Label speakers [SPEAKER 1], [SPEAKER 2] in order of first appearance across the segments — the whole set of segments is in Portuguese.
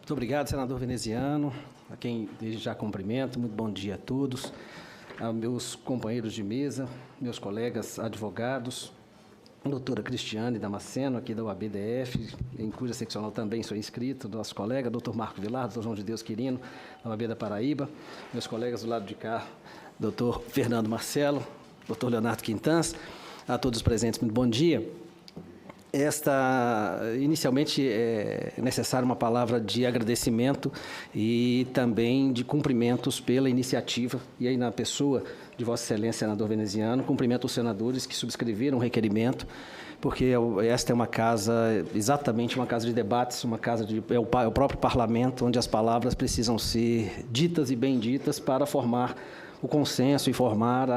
[SPEAKER 1] Muito obrigado, senador veneziano, a quem desde já cumprimento. Muito bom dia a todos, a meus companheiros de mesa, meus colegas advogados, a doutora Cristiane Damasceno, aqui da UAB-DF, em cuja seccional também sou inscrito, nosso colega, doutor Marco Vilar, doutor João de Deus Quirino, da UAB da Paraíba, meus colegas do lado de cá, doutor Fernando Marcelo, doutor Leonardo Quintans, a todos os presentes, muito bom dia. Inicialmente, é necessária uma palavra de agradecimento e também de cumprimentos pela iniciativa, e aí na pessoa de Vossa Excelência, senador veneziano, cumprimento os senadores que subscreveram o requerimento, porque esta é uma casa, exatamente uma casa de debates, é o próprio parlamento, onde as palavras precisam ser ditas e bem ditas para formar o consenso e formar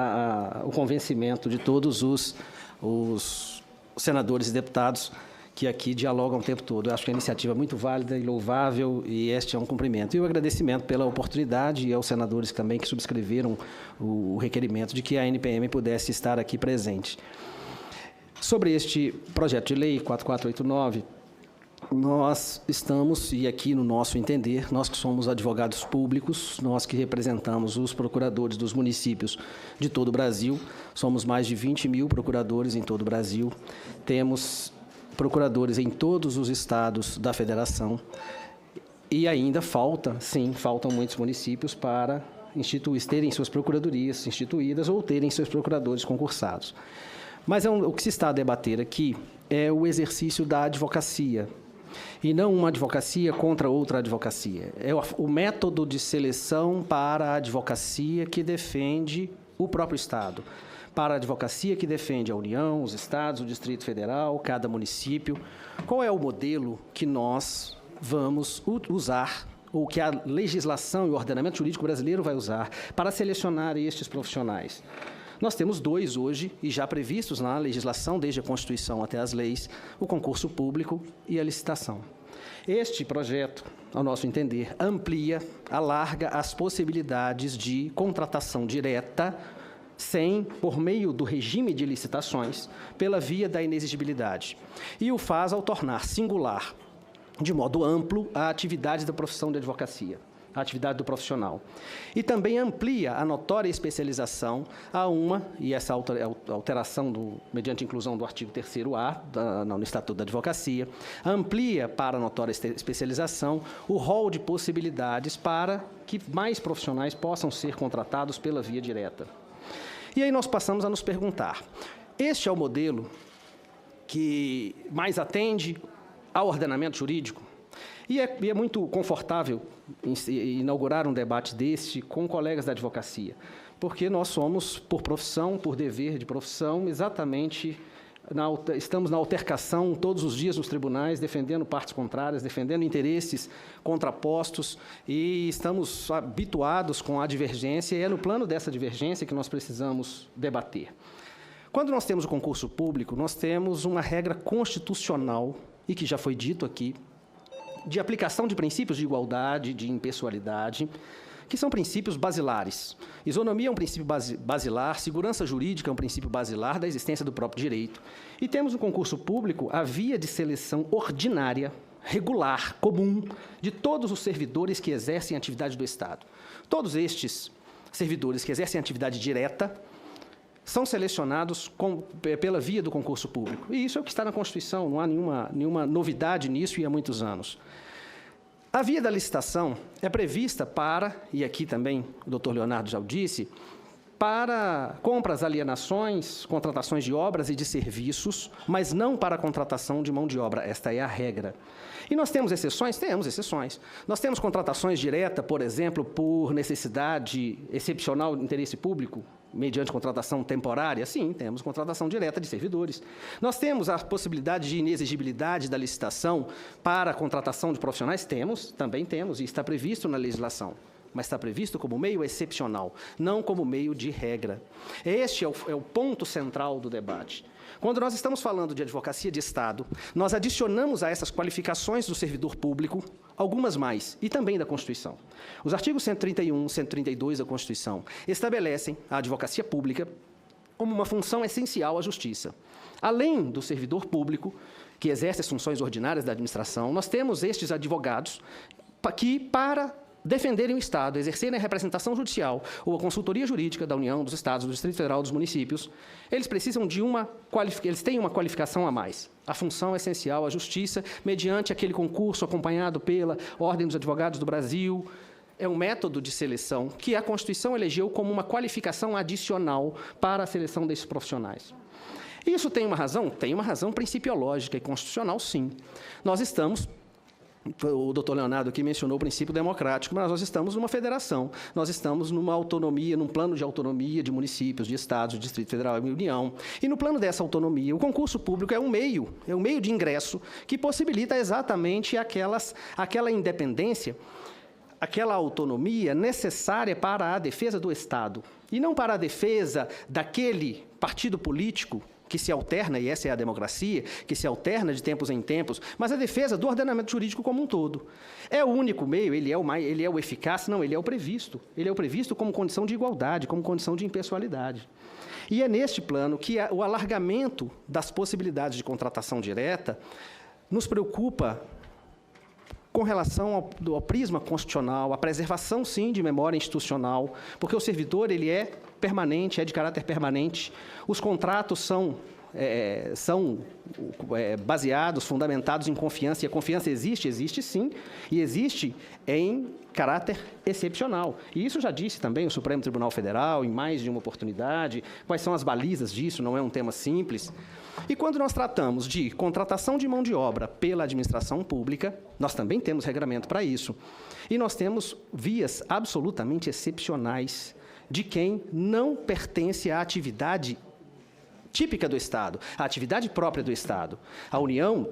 [SPEAKER 1] o convencimento de todos os senadores e deputados que aqui dialogam o tempo todo. Eu acho que a iniciativa é muito válida e louvável, e este é um cumprimento. E o agradecimento pela oportunidade e aos senadores também que subscreveram o requerimento de que a NPM pudesse estar aqui presente. Sobre este projeto de lei 4489, nós estamos, e aqui no nosso entender, nós que somos advogados públicos, nós que representamos os procuradores dos municípios de todo o Brasil, somos mais de 20 mil procuradores em todo o Brasil, temos procuradores em todos os estados da federação, e ainda faltam muitos municípios para terem suas procuradorias instituídas ou terem seus procuradores concursados. Mas o que se está a debater aqui é o exercício da advocacia, e não uma advocacia contra outra advocacia. É o método de seleção para a advocacia que defende o próprio Estado, para a advocacia que defende a União, os Estados, o Distrito Federal, cada município. Qual é o modelo que nós vamos usar, ou que a legislação e o ordenamento jurídico brasileiro vai usar para selecionar estes profissionais? Nós temos dois hoje, e já previstos na legislação, desde a Constituição até as leis, o concurso público e a licitação. Este projeto, ao nosso entender, alarga as possibilidades de contratação direta, por meio do regime de licitações, pela via da inexigibilidade, e o faz ao tornar singular, de modo amplo, a atividade da profissão de advocacia, a atividade do profissional. E também amplia a notória especialização e essa alteração mediante inclusão do artigo 3º-A no Estatuto da Advocacia, amplia para a notória especialização o rol de possibilidades para que mais profissionais possam ser contratados pela via direta. E aí nós passamos a nos perguntar, este é o modelo que mais atende ao ordenamento jurídico? E é muito confortável inaugurar um debate deste com colegas da advocacia, porque nós somos, por profissão, por dever de profissão, exatamente, estamos na altercação todos os dias nos tribunais, defendendo partes contrárias, defendendo interesses contrapostos, e estamos habituados com a divergência, e é no plano dessa divergência que nós precisamos debater. Quando nós temos o concurso público, nós temos uma regra constitucional, e que já foi dito aqui, de aplicação de princípios de igualdade, de impessoalidade, que são princípios basilares. Isonomia é um princípio basilar, segurança jurídica é um princípio basilar da existência do próprio direito. E temos no concurso público a via de seleção ordinária, regular, comum, de todos os servidores que exercem atividade do Estado. Todos estes servidores que exercem atividade direta são selecionados pela via do concurso público. E isso é o que está na Constituição, não há nenhuma novidade nisso, e há muitos anos. A via da licitação é prevista para, e aqui também o doutor Leonardo já o disse, para compras, alienações, contratações de obras e de serviços, mas não para a contratação de mão de obra. Esta é a regra. E nós temos exceções? Temos exceções. Nós temos contratações diretas, por exemplo, por necessidade excepcional de interesse público, mediante contratação temporária? Sim, temos contratação direta de servidores. Nós temos a possibilidade de inexigibilidade da licitação para a contratação de profissionais? Também temos, e está previsto na legislação. Mas está previsto como meio excepcional, não como meio de regra. Este é o ponto central do debate. Quando nós estamos falando de advocacia de Estado, nós adicionamos a essas qualificações do servidor público algumas mais, e também da Constituição. Os artigos 131 e 132 da Constituição estabelecem a advocacia pública como uma função essencial à justiça. Além do servidor público, que exerce as funções ordinárias da administração, nós temos estes advogados que, para defenderem o Estado, exercerem a representação judicial ou a consultoria jurídica da União, dos Estados, do Distrito Federal, dos municípios, eles precisam de eles têm uma qualificação a mais. A função essencial, a justiça, mediante aquele concurso acompanhado pela Ordem dos Advogados do Brasil, é um método de seleção que a Constituição elegeu como uma qualificação adicional para a seleção desses profissionais. Isso tem uma razão? Tem uma razão principiológica e constitucional, sim. Nós estamos... O doutor Leonardo aqui mencionou o princípio democrático, mas nós estamos numa federação, nós estamos numa autonomia, num plano de autonomia de municípios, de estados, de Distrito Federal e União. E no plano dessa autonomia, o concurso público é um meio de ingresso que possibilita exatamente aquela independência, aquela autonomia necessária para a defesa do Estado, e não para a defesa daquele partido político que se alterna, e essa é a democracia, que se alterna de tempos em tempos, mas a defesa do ordenamento jurídico como um todo. É o único meio, ele é o eficaz? Não, ele é o previsto. Ele é o previsto como condição de igualdade, como condição de impessoalidade. E é neste plano que o alargamento das possibilidades de contratação direta nos preocupa com relação ao prisma constitucional, a preservação, sim, de memória institucional, porque o servidor ele é permanente, é de caráter permanente. Os contratos são baseados, fundamentados em confiança, e a confiança existe sim, e existe em caráter excepcional. E isso já disse também o Supremo Tribunal Federal, em mais de uma oportunidade, quais são as balizas disso, não é um tema simples. E quando nós tratamos de contratação de mão de obra pela administração pública, nós também temos regramento para isso. E nós temos vias absolutamente excepcionais de quem não pertence à atividade típica do Estado, à atividade própria do Estado. A União,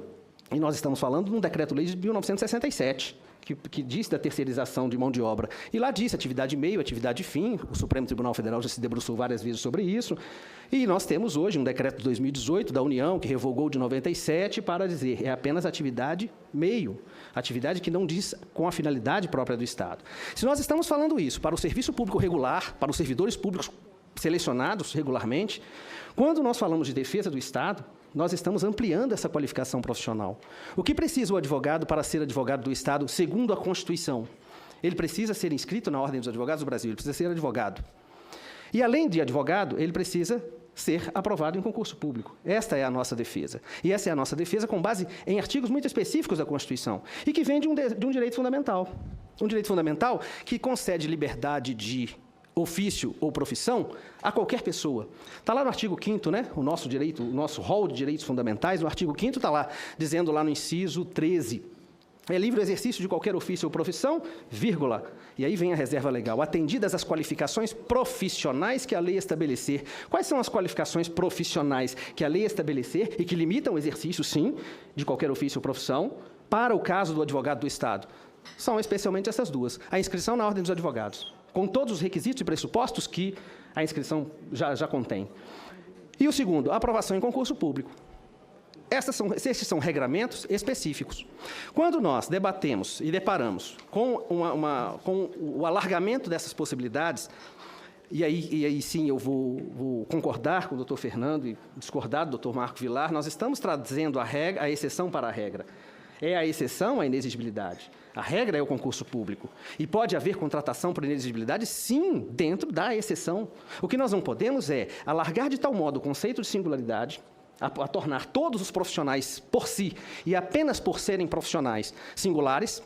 [SPEAKER 1] e nós estamos falando de um decreto-lei de 1967, que diz da terceirização de mão de obra. E lá diz atividade meio, atividade fim. O Supremo Tribunal Federal já se debruçou várias vezes sobre isso. E nós temos hoje um decreto de 2018 da União, que revogou de 97, para dizer é apenas atividade meio, atividade que não diz com a finalidade própria do Estado. Se nós estamos falando isso para o serviço público regular, para os servidores públicos selecionados regularmente, quando nós falamos de defesa do Estado, nós estamos ampliando essa qualificação profissional. O que precisa o advogado para ser advogado do Estado, segundo a Constituição? Ele precisa ser inscrito na Ordem dos Advogados do Brasil, ele precisa ser advogado. E, além de advogado, ele precisa ser aprovado em concurso público. Esta é a nossa defesa. E essa é a nossa defesa com base em artigos muito específicos da Constituição e que vem de um direito fundamental. Um direito fundamental que concede liberdade de ofício ou profissão a qualquer pessoa. Está lá no artigo 5º, né? O nosso rol de direitos fundamentais, no artigo 5º está lá, dizendo lá no inciso 13, é livre o exercício de qualquer ofício ou profissão, vírgula, e aí vem a reserva legal, atendidas as qualificações profissionais que a lei estabelecer. Quais são as qualificações profissionais que a lei estabelecer e que limitam o exercício, sim, de qualquer ofício ou profissão, para o caso do advogado do Estado? São especialmente essas duas. A inscrição na Ordem dos Advogados, com todos os requisitos e pressupostos que a inscrição já contém. E o segundo, a aprovação em concurso público. Esses são regramentos específicos. Quando nós debatemos e deparamos com o alargamento dessas possibilidades, e aí sim eu vou concordar com o doutor Fernando e discordar do doutor Marco Vilar, nós estamos trazendo a exceção para a regra. É a exceção à inexigibilidade. A regra é o concurso público. E pode haver contratação por inexigibilidade, sim, dentro da exceção. O que nós não podemos é alargar de tal modo o conceito de singularidade, a tornar todos os profissionais por si, e apenas por serem profissionais singulares,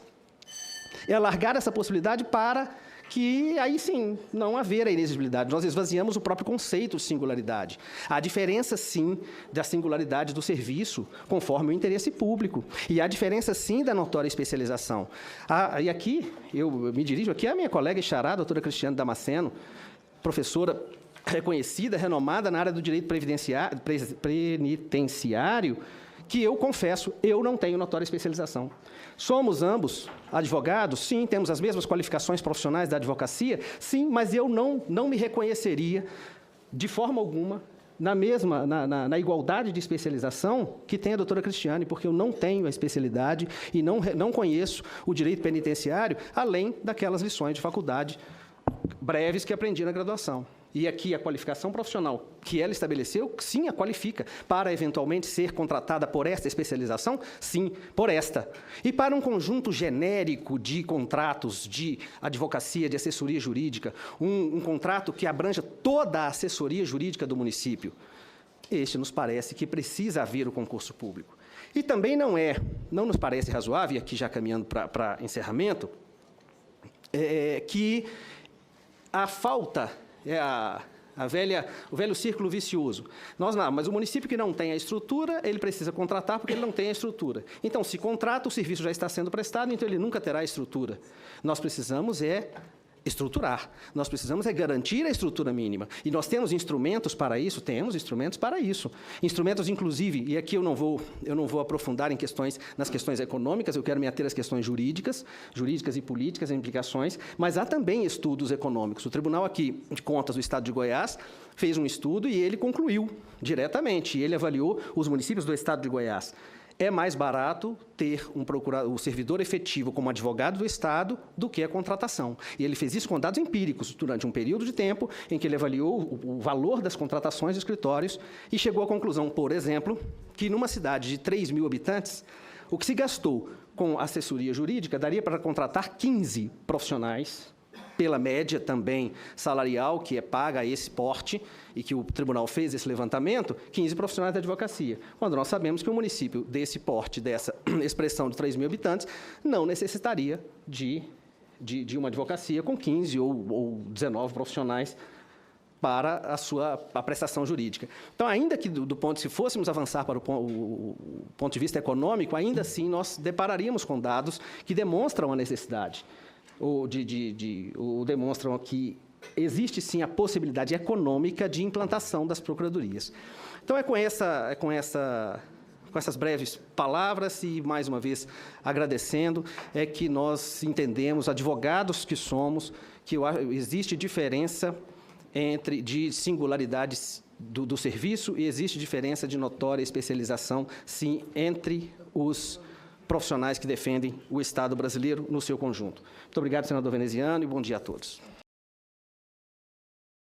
[SPEAKER 1] e alargar essa possibilidade para que, aí sim, não haver a inexigibilidade. Nós esvaziamos o próprio conceito de singularidade. Há diferença, sim, da singularidade do serviço, conforme o interesse público. E há diferença, sim, da notória especialização. E aqui, eu me dirijo aqui à minha colega e xará, a doutora Cristiane Damasceno, professora reconhecida, renomada na área do direito penitenciário, que eu confesso, eu não tenho notória especialização. Somos ambos advogados? Sim, temos as mesmas qualificações profissionais da advocacia? Sim, mas eu não me reconheceria, de forma alguma, na igualdade de especialização que tem a doutora Cristiane, porque eu não tenho a especialidade e não conheço o direito penitenciário, além daquelas lições de faculdade breves que aprendi na graduação. E aqui a qualificação profissional que ela estabeleceu, sim, a qualifica. Para, eventualmente, ser contratada por esta especialização, sim, por esta. E para um conjunto genérico de contratos de advocacia, de assessoria jurídica, um contrato que abranja toda a assessoria jurídica do município, este nos parece que precisa haver o concurso público. E também não nos parece razoável, e aqui já caminhando para encerramento, que a falta... o velho círculo vicioso. Mas o município que não tem a estrutura, ele precisa contratar porque ele não tem a estrutura. Então, se contrata, o serviço já está sendo prestado, então ele nunca terá a estrutura. Nós precisamos estruturar. Nós precisamos garantir a estrutura mínima. E nós temos instrumentos para isso? Temos instrumentos para isso. Instrumentos, inclusive, e aqui eu não vou aprofundar nas questões econômicas, eu quero me ater às questões jurídicas e políticas, as implicações, mas há também estudos econômicos. O Tribunal aqui de Contas do Estado de Goiás fez um estudo e ele concluiu diretamente, ele avaliou os municípios do Estado de Goiás. É mais barato ter o servidor efetivo como advogado do Estado do que a contratação. E ele fez isso com dados empíricos, durante um período de tempo em que ele avaliou o valor das contratações de escritórios e chegou à conclusão, por exemplo, que numa cidade de 3 mil habitantes, o que se gastou com assessoria jurídica daria para contratar 15 profissionais, pela média também salarial, que é paga a esse porte, e que o tribunal fez esse levantamento, 15 profissionais da advocacia. Quando nós sabemos que um município desse porte, dessa expressão de 3 mil habitantes, não necessitaria de uma advocacia com 15 ou 19 profissionais para a prestação jurídica. Então, ainda que se fôssemos avançar para o ponto de vista econômico, ainda assim nós depararíamos com dados que demonstram a necessidade, ou demonstram que existe, sim, a possibilidade econômica de implantação das procuradorias. Então, com essas breves palavras e, mais uma vez, agradecendo, é que nós entendemos, advogados que somos, que existe diferença de singularidades do serviço e existe diferença de notória especialização, sim, entre os profissionais que defendem o Estado brasileiro no seu conjunto. Muito obrigado, senador Veneziano, e bom dia a todos.